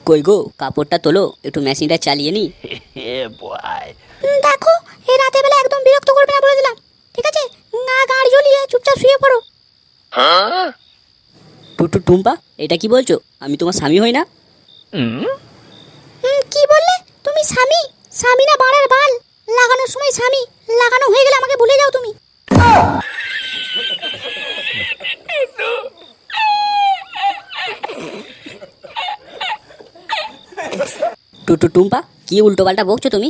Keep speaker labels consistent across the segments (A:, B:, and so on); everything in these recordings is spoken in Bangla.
A: কই গো, কাপড়টা তোলো, একটু মেশিনটা চালিয়ে নি।
B: দেখো, এই রাতে বেলা একদম বিরক্ত করবে না বলে দিলাম, ঠিক আছে? না গাড়ি জ্বলিয়ে চুপচাপ শুয়ে পড়ো।
A: টুম্পা, এটা কি বলছো? আমি তোমার স্বামী হই না?
B: কি বললে তুমি? স্বামী? স্বামী না বাড়ার বাল? লাগানোর সময় স্বামী, লাগানো হয়ে গেলে আমাকে ভুলে যাও তুমি।
A: টুম্পা, কি উল্টো পাল্টা বকছো তুমি?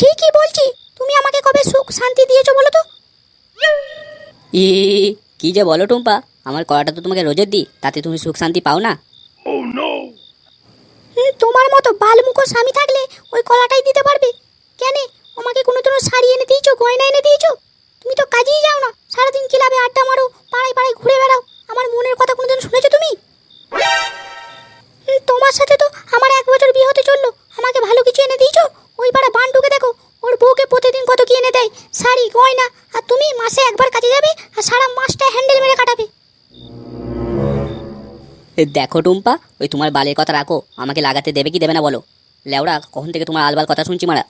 B: ঠিকই বলছি। তুমি আমাকে কবে সুখ শান্তি দিয়েছো বলো তো?
A: ই, কি যে বলো টুম্পা, আমার কড়াটা তো তোমাকে রোজের দিই, তাতে তুমি সুখ শান্তি পাও না?
B: তোমার মতো বালমুখো স্বামী থাকলে ওই কলাটাই দিতে পারবে। কেন, আমাকে কোনোদিনও শাড়ি এনে দিয়েছো, গয়না এনে দিয়েছো? তুমি তো কাজেই যাও না, সারাদিন ক্লাবে আড্ডা মারো, পাড়ায় পাড়ায় ঘুরে বেড়াও। আমার মনের কথা কোনোদিন শুনেছো তুমি? তোমার সাথে তো আমার 1 বছর বিয়ে হতে চললো, আমাকে ভালো কিছু এনে দিয়েছো? ওই পাড়া বান্টুকে দেখো, ওর বউকে প্রতিদিন কত কি এনে দেয়, শাড়ি গয়না। আর তুমি মাসে একবার কাজে যাবে আর সারা মাসটা হ্যান্ডেল মেরে কাটাবে।
A: দেখো টুম্পা, ওই তোমার বালের কথা রাখো, আমাকে লাগাতে দেবে কি দেবে না বলো? লেওড়া, কখন থেকে তোমার আলবাল কথা শুনছি মারা।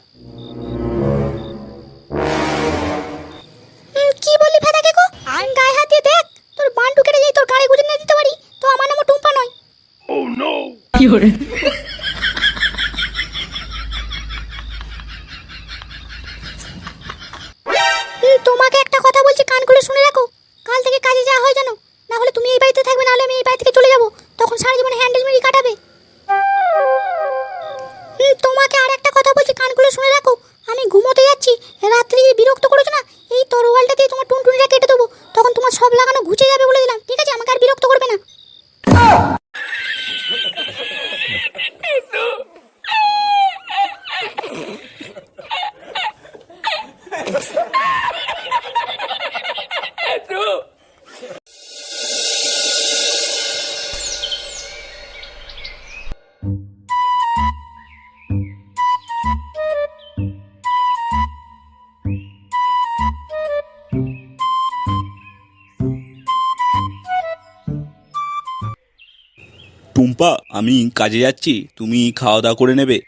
B: কি বললি ফেদাকে গো? গায়ে হাত দিয়ে দেখ, তোর বান্টু কেটে যাই, তোর গাড়ি গুজে না দিতে পারি তো আমার নামও টুম্পা নয়।
A: কি করে?
B: তোমাকে একটা কথা বলছি, কান খুলে শুনে রাখো। কাল থেকে কাজে যাওয়া হয় জানো, না হলে তুমি এই বাড়িতে থাকবে, না হলে আমি এই বাড়ি থেকে চলে যাব। তখন সারা জীবন হ্যান্ডেল মেরে কাটাবে। তোমাকে আর একটা কথা বলছি, কান খুলে শুনে রাখো। আমি ঘুমোতে যাচ্ছি, রাত্রি বিরক্ত করেছো না, এই তরোয়ালটা দিয়ে তোমার টুনটুনিটা কেটে দেবো। তখন তোমার সব লাগানো ঘুচে যাবে বলে দিলাম, ঠিক আছে? আমাকে আর বিরক্ত করবে না।
C: টুম্পা, আমি কাজে যাচ্ছি, তুমি খাওয়া দাওয়া করে নেবে।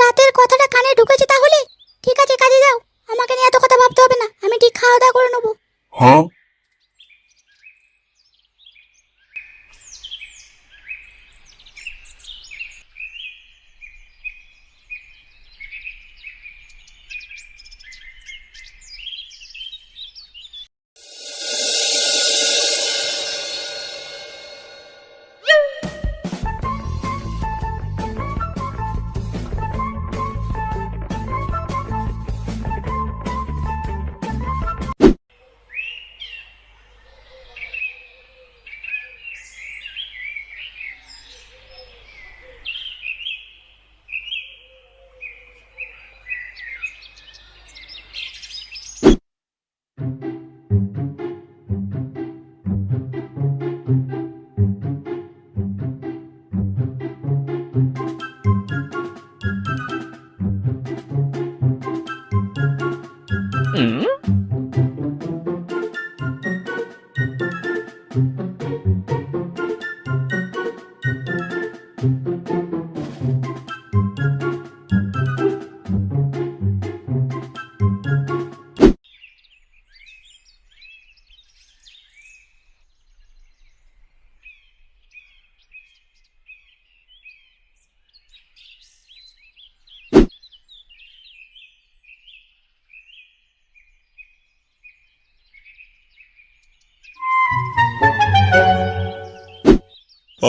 B: রাতের কথাটা কানে ঢুকেছে তাহলে? ঠিক আছে, কাজে যাও, আমাকে নিয়ে এত কথা ভাবতে হবে না, আমি ঠিক খাওয়া দাওয়া করে নেবো।
C: হ্যাঁ।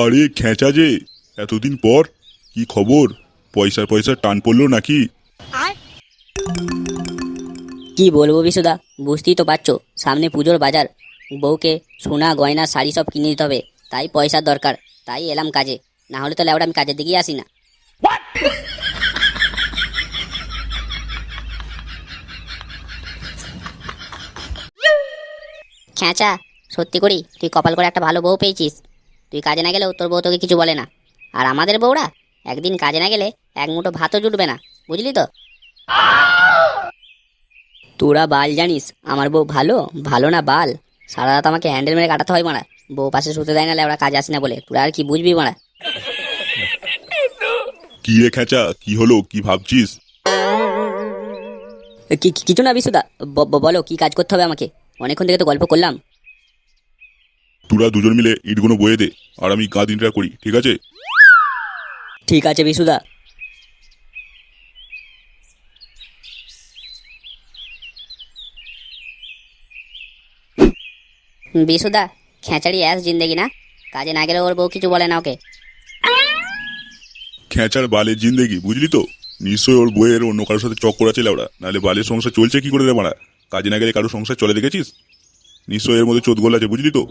C: আরে খেঁচা যে, এতদিন পর কি খবর? পয়সার টান পড়লো নাকি?
A: কি বলবো বিশুদা, বুঝতেই তো পারছো, সামনে পুজোর বাজার, বউকে সোনা গয়না শাড়ি সব কিনে দিতে হবে, তাই পয়সার দরকার, তাই এলাম কাজে। না হলে তো লেওড়া আমি কাজের দিকেই আসি না। খেঁচা, সত্যি করি তুই কপাল করে একটা ভালো বউ পেয়েছিস। তুই কাজে না গেলেও তোর বউ তোকে কিছু বলে না। আর আমাদের বউরা একদিন কাজে না গেলে এক মুঠো ভাতও জুটবে না, বুঝলি তো? তোরা বাল জানিস আমার বউ ভালো ভালো না বাল? সারা রাত আমাকে হ্যান্ডেল মেরে কাটাতে হয় মারা। বউ পাশে শুতে দেয় না লেওড়া, কাজ আসে না বলে। তোরা আর কি বুঝবি মারা?
C: কি রে খেঁচা, কি হলো, কি ভাবছিস?
A: কিছু না বিশুদা, বলো কি কাজ করতে হবে আমাকে? অনেকক্ষণ থেকে তো গল্প করলাম।
C: তোরা দুজন মিলে ইটগুলো বয়ে দে, আর আমি গা দিনটা করি, ঠিক আছে?
A: ঠিক আছে বিশুদা। বিশুদা, খেঁচাড়ি অ্যাস জিন্দেগি না, কাজে না গেলে ওর বউ কিছু বলে না ওকে?
C: খেঁচার বালের জিন্দেগি, বুঝলি তো? নিশ্চয়ই ওর বইয়ের অন্য কারোর সাথে চক্কর আছে ওরা, নাহলে বালের সংসার চলছে কি করে রে মারা? কাজে না গেলে কারোর সংসার চলে দেখেছিস? নিশ্চয়ই এর মধ্যে চোদগোল আছে, বুঝলি তো?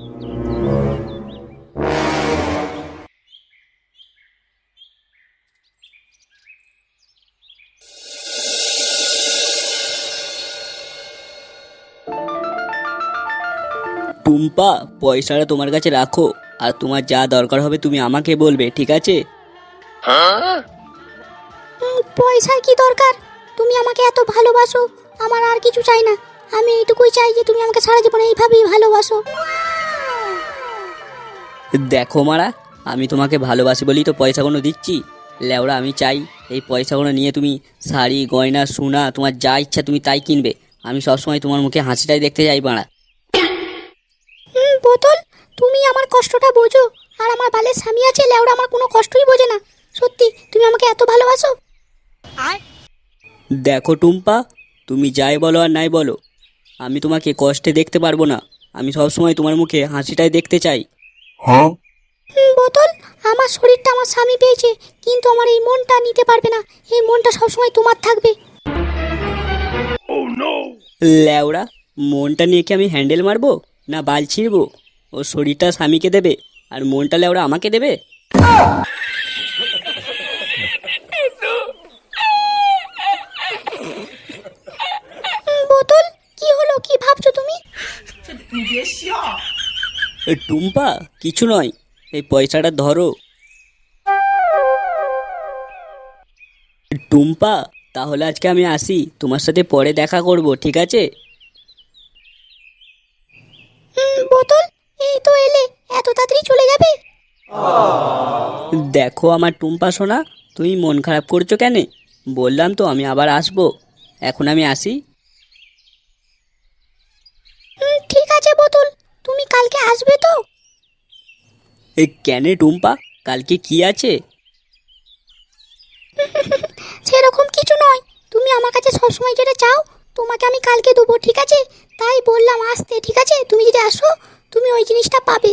A: টুম্পা, পয়সাটা তোমার কাছে রাখো, আর তোমার যা দরকার হবে তুমি আমাকে বলবে, ঠিক আছে?
B: পয়সার কি দরকার? তুমি আমাকে এত ভালোবাসো, আমার আর কিছু চাই না। আমি এইটুকুই চাই যে তুমি আমাকে সারা জীবন এইভাবেই ভালোবাসো।
A: দেখো মারা, আমি তোমাকে ভালোবাসি বলেই তো পয়সাগুলো দিচ্ছি। লেওড়া, আমি চাই এই পয়সাগুলো নিয়ে তুমি শাড়ি, গয়না, সোনা, তোমার যা ইচ্ছা তুমি তাই কিনবে। আমি সবসময় তোমার মুখে হাসিটাই দেখতে চাই মারা।
B: বোতল, তুমি আমার কষ্টটা বোঝো, আর আমার বালের স্বামী আছে লেওড়া আমার কোনো কষ্টই বোঝে না। সত্যি তুমি আমাকে এত ভালোবাসো?
A: দেখো টুম্পা, তুমি যাই বলো আর নাই বলো, আমি তোমাকে কষ্টে দেখতে পারবো না। আমি সবসময় তোমার মুখে হাসিটাই দেখতে চাই।
B: বোতল, আমার শরীরটা আমার স্বামী পেয়েছে, কিন্তু আমার এই মনটা নিতে পারবে না। এই মনটা সবসময় তোমার থাকবে।
A: লেওড়া, মনটা নিয়ে কি আমি হ্যান্ডেল মারবো না বাল ছিঁড়বো? ও শরীরটা স্বামীকে দেবে আর মনটা লেওড়া আমাকে দেবে?
B: বোতল, কি হলো, কি ভাবছো তুমি?
A: টুম্পা, কিছু নয়, এই পয়সাটা ধরো। টুম্পা, তাহলে আজকে আমি আসি, তোমার সাথে পরে দেখা করব, ঠিক আছে?
B: বোতল, এই তো এলে, এত তাড়াতাড়ি চলে যাবে?
A: দেখো আমার টুম্পা সোনা, তুমি মন খারাপ করছো কেন? বললাম তো আমি আবার আসবো, এখন আমি আসি।
B: ঠিক আছে বোতল, তুমি কালকে আসবে তো?
A: কেন টুম্পা, কালকে কি আছে?
B: সেরকম কিছু নয়, তুমি আমার কাছে সবসময় যেটা চাও তোমাকে আমি কালকে দেবো, ঠিক আছে? তাই বললাম আসতে, ঠিক আছে? তুমি যদি আসো তুমি ওই জিনিসটা পাবে।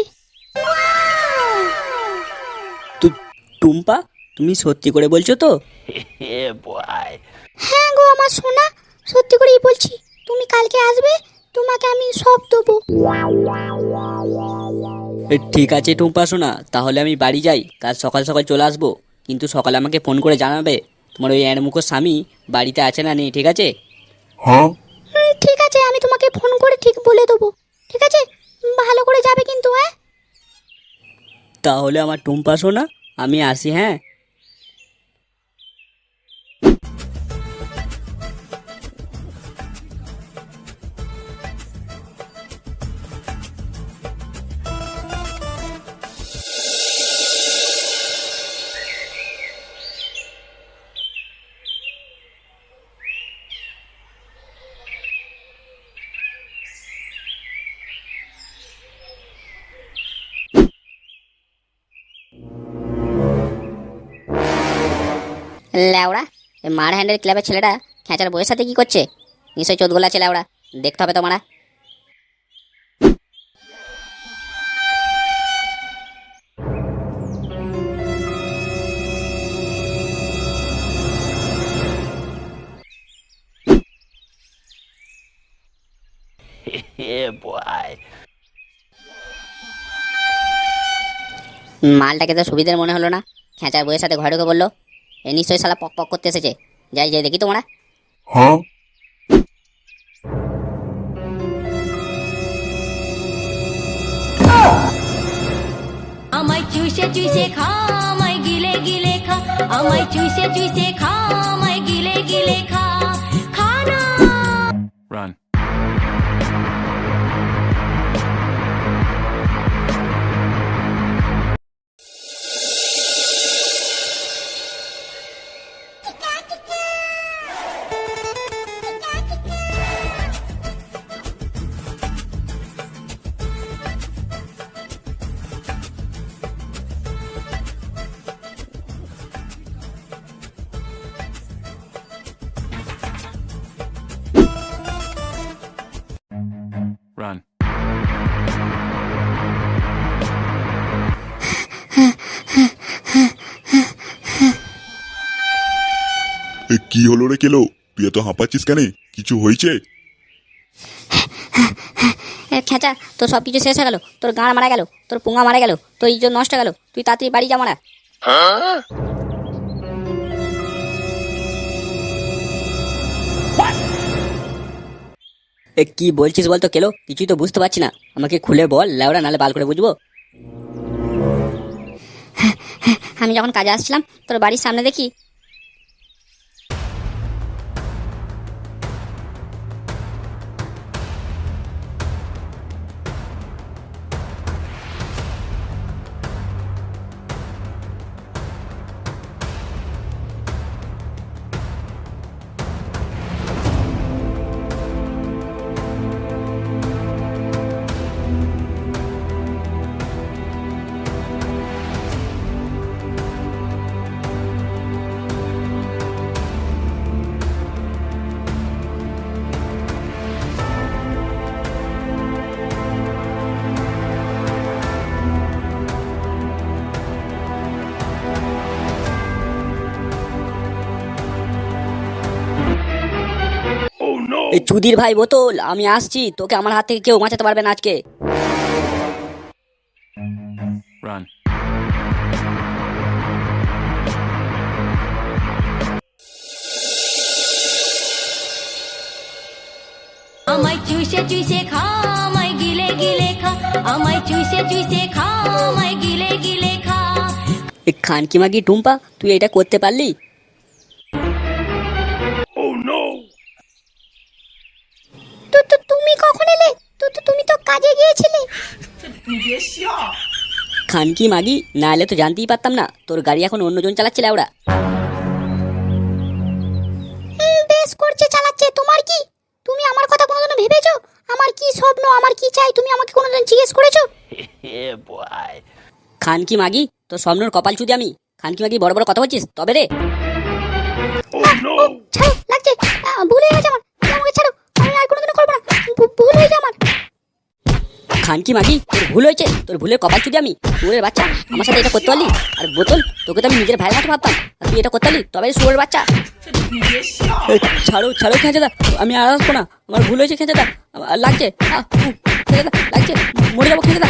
A: টুম্পা, তুমি সত্যি করে বলছো তো?
B: হ্যাঁ গো আমার সোনা, সত্যি করেই বলছি। তুমি কালকে আসবে, তোমাকে আমি সব দেবো।
A: ঠিক আছে টুম্পা সোনা, তাহলে আমি বাড়ি যাই, কাল সকাল সকাল চলে আসবো। কিন্তু সকালে আমাকে ফোন করে জানাবে তোমার ওই এনমুখো স্বামী বাড়িতে আছে না নেই, ঠিক আছে?
B: ঠিক আছে, আমি তোমাকে ফোন করে ঠিক বলে দেবো, ঠিক আছে? ভালো করে যাবে কিন্তু, হ্যাঁ?
A: তাহলে আমার টুম্পা সোনা, আমি আসি, হ্যাঁ?
D: ল্যাওড়া, এই মার হ্যান্ডেল ক্লাবের ছেলেটা খেঁচার বইয়ের সাথে কি করছে? নিশ্চয়ই চোদগোলা আছে ল্যাওড়া, দেখতে হবে তোমারা। মালটাকে তো সুবিধার মনে হলো না, খেঁচার বইয়ের সাথে ঘরে ঢুকে বললো। এ নিশ্চয়ই শালা পক পক করতে এসেছে। যাই যাই দেখি তোমরা।
E: আমায় চুষে চুষে খা, আমায় গিলে গিলে খা, আমায় চুষে চুষে খা, আমায় গিলে গিলে খা, খানা।
F: Run.
C: কি হলো রে কেলো? তুই এত হাঁপাচ্ছিস কেন? কিছু হয়েছে?
D: খেঁচা, তোর সব কিছু শেষ হয়ে গেল। তোর গাঁড় মারা গেল, তোর পুঙা মারা গেল, তোর ইজ্জত নষ্ট হয়ে গেল। তুই তাড়াতাড়ি বাড়ি যা মারা।
A: কি বলছিস বলতো কেলো? কিছুই তো বুঝতে পারছি না, আমাকে খুলে বল লেওড়া, নালে বাল করে বুঝবো।
D: আমি যখন কাজে আসছিলাম তোর বাড়ির সামনে দেখি
A: এই চুদির ভাই বোতল, আমি আসছি, তোকে আমার হাত থেকে কেউ বাঁচাতে পারবে না আজকে।
F: Run.
E: আমায় চুষে চুষে খা আমায় গিলে গিলে খা আমায় চুষে চুষে খা আমায় গিলে গিলে খা
A: এই খানকি মাগি টুম্পা, তুই এটা করতে পারলি?
B: তো তুমি কখন এলে? তুমি তো কাজে গিয়েছিলে।
A: খানকি মাগি, না এলে তো জানতেই পারতাম না তোর গাড়ি এখন অন্যজন চালাচ্ছে লেওড়া।
B: বেশ করছে, চালাচ্ছে। তোমার কি? তুমি আমার কথা কোনোদিনও ভেবেছো? আমার কি স্বপ্ন, আমার কি চাই, তুমি আমাকে কোনোদিন জিজ্ঞেস করেছো?
A: খানকি মাগি, তোর স্বপ্নর কপাল চুদি আমি। খানকি মাগি বড় বড় কথা বলছিস তবে রে।
B: ছাড়ো, লাগছে। ভুল হয়ে গেছে আমার, তুমি আমাকে ছাড়ো। আমি আর কোনোদিনও করবো না। ভুল হয়েছে আমার।
A: খানকি মাগি, তোর ভুল হয়েছে, তোর ভুলের কপাল চুদি আমি। শুয়োরের বাচ্চা, আমার সাথে এটা করতে পারলি? আর বোতল, তোকে তো আমি নিজের ভাইয়ের মতো ভাবতাম, আর তুই এটা করতে পারলি? তবে রে শুয়োরের বাচ্চা। ছাড়ো ছাড়ো খেঁচাদা, আমি আর আসবো না, আমার ভুল হয়েছে খেঁচাদা, লাগছে, খেঁচাদা লাগছে, মরে যাবো খেঁচাদা।